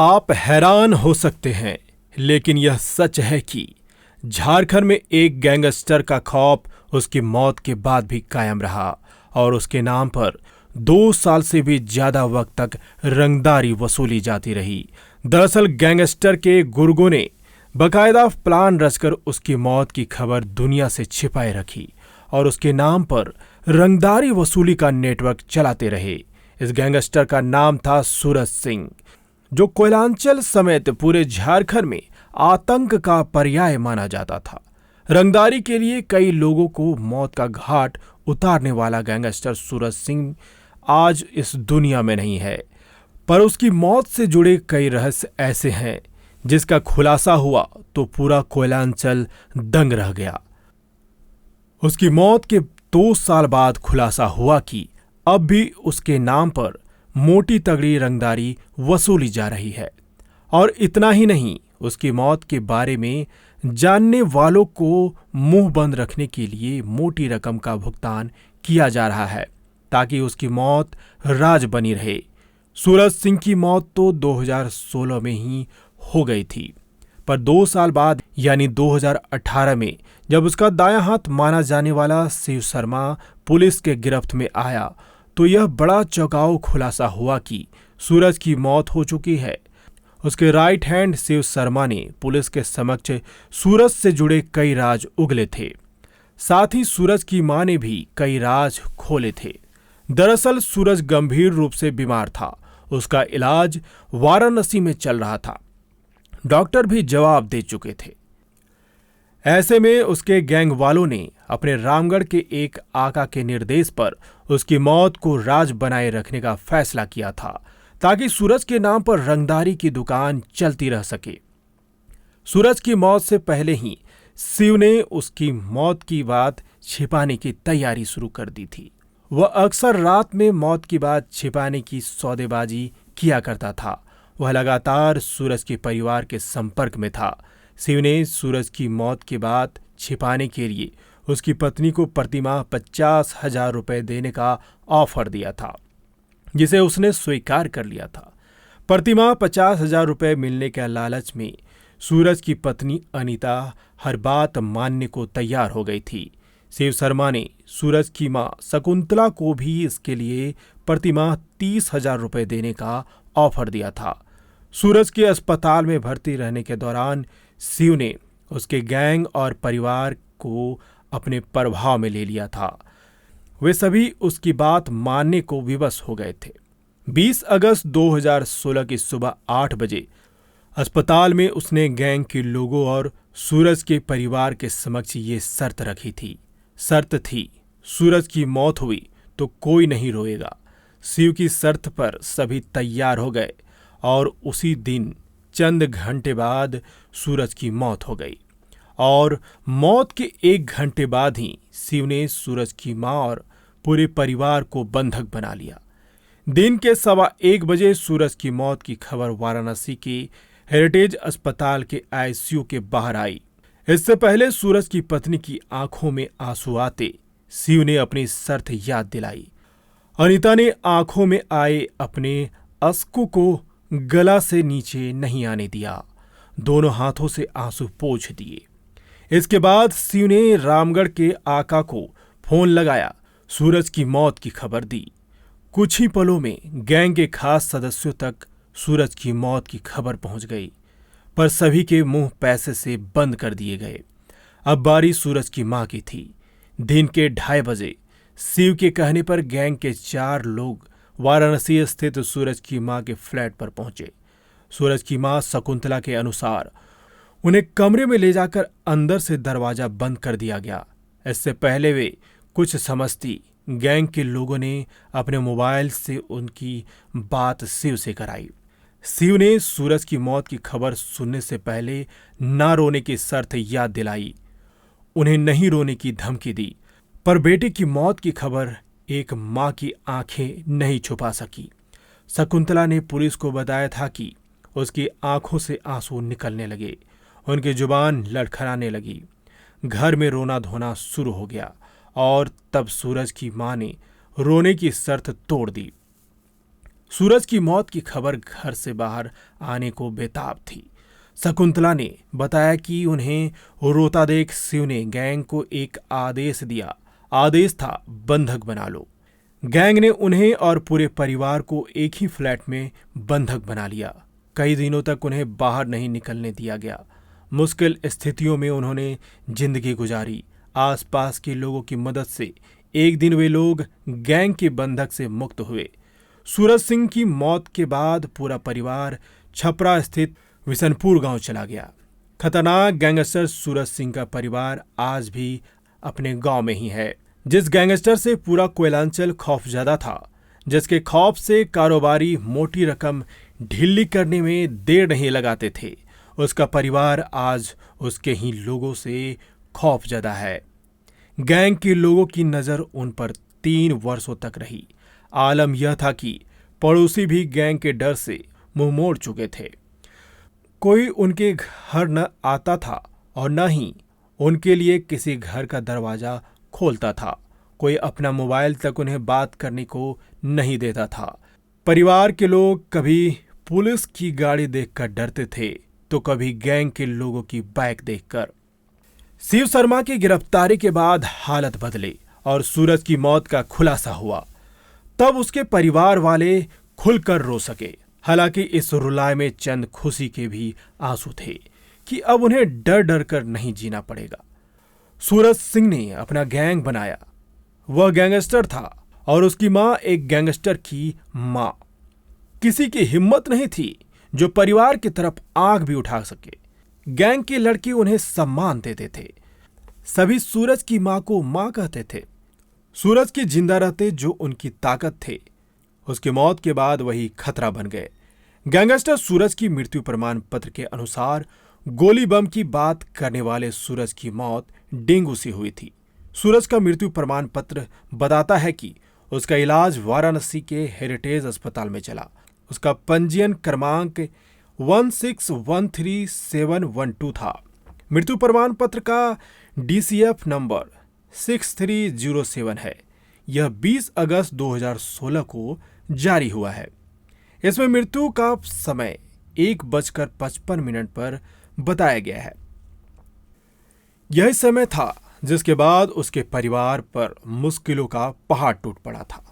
आप हैरान हो सकते हैं, लेकिन यह सच है कि झारखंड में एक गैंगस्टर का खौफ उसकी मौत के बाद भी कायम रहा और उसके नाम पर 2 साल से भी ज्यादा वक्त तक रंगदारी वसूली जाती रही। दरअसल गैंगस्टर के गुर्गों ने बकायदा प्लान रचकर उसकी मौत की खबर दुनिया से छिपाए रखी और उसके नाम पर रंगदारी वसूली का नेटवर्क चलाते रहे। इस गैंगस्टर का नाम था सूरज सिंह, जो कोयलांचल समेत पूरे झारखंड में आतंक का पर्याय माना जाता था। रंगदारी के लिए कई लोगों को मौत का घाट उतारने वाला गैंगस्टर सूरज सिंह आज इस दुनिया में नहीं है, पर उसकी मौत से जुड़े कई रहस्य ऐसे हैं जिसका खुलासा हुआ तो पूरा कोयलांचल दंग रह गया। उसकी मौत के 2 साल बाद खुलासा हुआ कि अब भी उसके नाम पर मोटी तगड़ी रंगदारी वसूली जा रही है। और इतना ही नहीं, उसकी मौत के बारे में जानने वालों को मुंह बंद रखने के लिए मोटी रकम का भुगतान किया जा रहा है ताकि उसकी मौत राज बनी रहे। सूरज सिंह की मौत तो 2016 में ही हो गई थी, पर 2 साल बाद यानी 2018 में जब उसका दायां हाथ माना जाने वाला शिव शर्मा पुलिस के गिरफ्त में आया तो यह बड़ा चौंकाऊ खुलासा हुआ कि सूरज की मौत हो चुकी है। उसके राइट हैंड शिव शर्मा ने पुलिस के समक्ष सूरज से जुड़े कई राज उगले थे। साथ ही सूरज की मां ने भी कई राज खोले थे। दरअसल सूरज गंभीर रूप से बीमार था। उसका इलाज वाराणसी में चल रहा था। डॉक्टर भी जवाब दे चुके थे। ऐसे में उसके गैंग वालों ने अपने रामगढ़ के एक आका के निर्देश पर उसकी मौत को राज बनाए रखने का फैसला किया था ताकि सूरज के नाम पर रंगदारी की दुकान चलती रह सके। सूरज की मौत से पहले ही शिव ने उसकी मौत की बात छिपाने की तैयारी शुरू कर दी थी। वह अक्सर रात में मौत की बात छिपाने की सौदेबाजी किया करता था। वह लगातार सूरज के परिवार के संपर्क में था। शिव ने सूरज की मौत की बात छिपाने के लिए उसकी पत्नी को प्रतिमाह 50,000 रुपए देने का ऑफर दिया था, जिसे उसने स्वीकार कर लिया था। प्रतिमाह 50,000 रुपए मिलने के लालच में सूरज की पत्नी अनीता हर बात मानने को तैयार हो गई थी। शिव शर्मा ने सूरज की मां शकुंतला को भी इसके लिए प्रतिमाह 30,000 रुपए देने का ऑफर दिया था। सूरज के अस्पताल में भर्ती रहने के दौरान शिव ने उसके गैंग और परिवार को अपने प्रभाव में ले लिया था। वे सभी उसकी बात मानने को विवश हो गए थे। 20 अगस्त 2016 की सुबह 8 बजे अस्पताल में उसने गैंग के लोगों और सूरज के परिवार के समक्ष ये शर्त रखी थी। शर्त थी, सूरज की मौत हुई तो कोई नहीं रोएगा। शिव की शर्त पर सभी तैयार हो गए और उसी दिन चंद घंटे बाद सूरज की मौत हो गई। और मौत के 1 घंटे बाद ही शिव ने सूरज की मां और पूरे परिवार को बंधक बना लिया। दिन के 1:15 बजे सूरज की मौत की खबर वाराणसी के हेरिटेज अस्पताल के आईसीयू के बाहर आई। इससे पहले सूरज की पत्नी की आंखों में आंसू आते शिव ने अपनी शर्त याद दिलाई। अनीता ने आंखों में आए अपने अश्कों को गला से नीचे नहीं आने दिया। दोनों हाथों से आंसू पोंछ दिए। इसके बाद शिव ने रामगढ़ के आका को फोन लगाया, सूरज की मौत की खबर दी। कुछ ही पलों में गैंग के खास सदस्यों तक सूरज की मौत की खबर पहुंच गई, पर सभी के मुंह पैसे से बंद कर दिए गए। अब बारी सूरज की मां की थी। दिन के 2:30 बजे शिव के कहने पर गैंग के 4 लोग वाराणसी स्थित सूरज की मां के फ्लैट पर पहुंचे। सूरज की मां शकुंतला के अनुसार उन्हें कमरे में ले जाकर अंदर से दरवाजा बंद कर दिया गया। इससे पहले वे कुछ समझती गैंग के लोगों ने अपने मोबाइल से उनकी बात शिव से कराई। शिव ने सूरज की मौत की खबर सुनने से पहले ना रोने की शर्त याद दिलाई, उन्हें नहीं रोने की धमकी दी, पर बेटे की मौत की खबर एक मां की आंखें नहीं छुपा सकी। शकुंतला ने पुलिस को बताया था कि उसकी आंखों से आंसू निकलने लगे, उनकी जुबान लड़खड़ाने लगी, घर में रोना धोना शुरू हो गया और तब सूरज की मां ने रोने की शर्त तोड़ दी। सूरज की मौत की खबर घर से बाहर आने को बेताब थी। शकुंतला ने बताया कि उन्हें रोता देख शिव ने गैंग को एक आदेश दिया। आदेश था बंधक बना लो। गैंग ने उन्हें और पूरे परिवार को एक ही फ्लैट में बंधक बना लिया। कई दिनों तक उन्हें बाहर नहीं निकलने दिया गया। मुश्किल स्थितियों में उन्होंने जिंदगी गुजारी। आसपास के लोगों की मदद से एक दिन वे लोग गैंग के बंधक से मुक्त हुए। सूरज सिंह की मौत के बाद पूरा परिवार छपरा स्थित विशनपुर गांव चला गया। खतरनाक गैंगस्टर सूरज सिंह का परिवार आज भी अपने गांव में ही है। जिस गैंगस्टर से पूरा कोयलांचल खौफजदा था, जिसके खौफ से कारोबारी मोटी रकम ढीली करने में देर नहीं लगाते थे, उसका परिवार आज उसके ही लोगों से खौफजदा है। गैंग के लोगों की नजर उन पर 3 वर्षों तक रही। आलम यह था कि पड़ोसी भी गैंग के डर से मुंह मोड़ चुके थे। कोई उनके घर न आता था और न ही उनके लिए किसी घर का दरवाजा खोलता था। कोई अपना मोबाइल तक उन्हें बात करने को नहीं देता था। परिवार के लोग कभी पुलिस की गाड़ी देखकर डरते थे तो कभी गैंग के लोगों की बाइक देखकर। शिव शर्मा की गिरफ्तारी के बाद हालत बदले और सूरज की मौत का खुलासा हुआ। तब उसके परिवार वाले खुलकर रो सके। हालांकि इस रुलाए में चंद खुशी के भी आंसू थे कि अब उन्हें डर डर कर नहीं जीना पड़ेगा। सूरज सिंह ने अपना गैंग बनाया। वह गैंगस्टर था और उसकी मां एक गैंगस्टर की मां। किसी की हिम्मत नहीं थी जो परिवार की तरफ आंख भी उठा सके। गैंग के लड़के उन्हें सम्मान देते थे। सभी सूरज की मां को मां कहते थे। सूरज के जिंदा रहते जो उनकी ताकत थे, उसकी मौत के बाद वही खतरा बन गए। गैंगस्टर सूरज की मृत्यु प्रमाण पत्र के अनुसार गोली बम की बात करने वाले सूरज की मौत डेंगू से हुई थी। सूरज का मृत्यु प्रमाण पत्र बताता है कि उसका इलाज वाराणसी के हेरिटेज अस्पताल में चला। उसका पंजीयन क्रमांक 1613712 था। मृत्यु प्रमाण पत्र का DCF नंबर 6307 है। यह 20 अगस्त 2016 को जारी हुआ है। इसमें मृत्यु का समय 1:55 पर बताया गया है। यही समय था जिसके बाद उसके परिवार पर मुश्किलों का पहाड़ टूट पड़ा था।